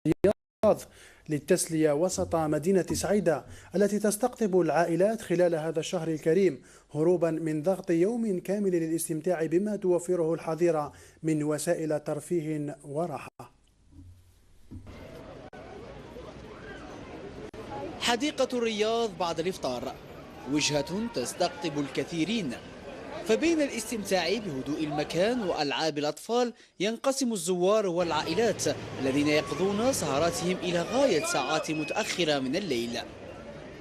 الرياض للتسلية وسط مدينة سعيدة التي تستقطب العائلات خلال هذا الشهر الكريم هروبا من ضغط يوم كامل للاستمتاع بما توفره الحظيرة من وسائل ترفيه وراحة. حديقة الرياض بعد الإفطار وجهة تستقطب الكثيرين، فبين الاستمتاع بهدوء المكان وألعاب الأطفال ينقسم الزوار والعائلات الذين يقضون سهراتهم إلى غاية ساعات متأخرة من الليل.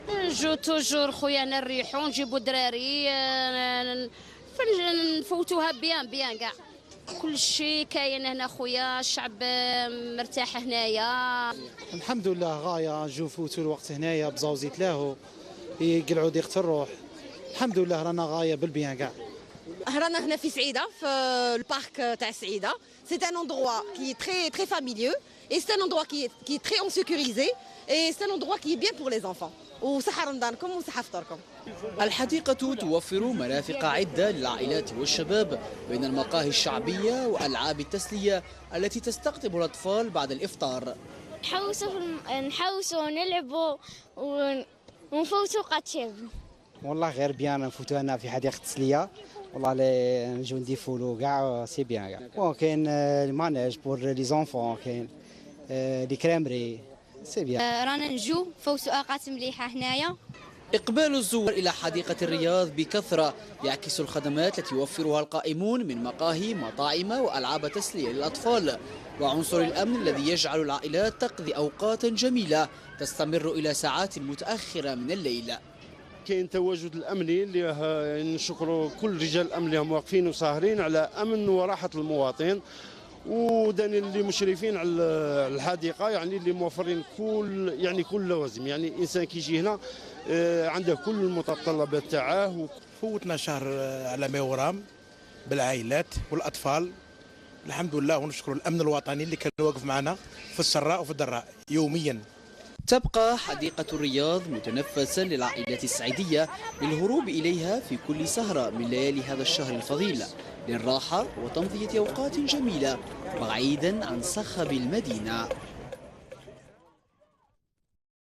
نجو توجور خويا نريحو نجيبو دراري نفوتوها بيان كاع كل شيء كاين هنا خويا. الشعب مرتاح هنايا الحمد لله غايه نجو نفوتوا الوقت هنايا بزوزيت لاهو يقلعوا ضيقه الروح. الحمد لله رانا غايه بالبيان كاع. رانا هنا في سعيده في البارك تاع سعيده. سي ان اندروا كي تري فاميليو اي سي ان اندروا كي تري اون سيكوريزي اي سي ان اندروا كي بيان بور لي زانفون. وصحه رمضانكم وصحه فطوركم. الحديقة توفر مرافق عدة للعائلات والشباب بين المقاهي الشعبية وألعاب التسلية التي تستقطب الأطفال بعد الإفطار. نحوسوا ونلعبوا ونفوتوا قاتشيب. والله غير بيان نفوتوا هنا في حديقة التسلية. والله لي نجو نديفولو كاع سي بيان كاع. كاين المانيج بور لي زونفون، كاين لي كريمري سي بيان. رانا نجو فوتوا اوقات مليحه هنايا. إقبال الزوار إلى حديقة الرياض بكثرة يعكس الخدمات التي يوفرها القائمون من مقاهي مطاعم وألعاب تسلية للأطفال وعنصر الأمن الذي يجعل العائلات تقضي أوقات جميلة تستمر إلى ساعات متأخرة من الليل. كاين تواجد الامني اللي نشكروا كل رجال الامن اللي هم واقفين وساهرين على امن وراحه المواطن، وداني اللي مشرفين على الحديقه يعني اللي موفرين كل اللوازم. يعني الانسان كيجي هنا عنده كل المتطلبات تاعه. فوتنا شهر على ما يرام بالعائلات والاطفال الحمد لله، ونشكر الامن الوطني اللي كان واقف معنا في السراء وفي الضراء يوميا. تبقى حديقة الرياض متنفسا للعائلة السعيدية للهروب إليها في كل سهرة من ليالي هذا الشهر الفضيل للراحة وتمضية أوقات جميلة بعيدا عن صخب المدينة.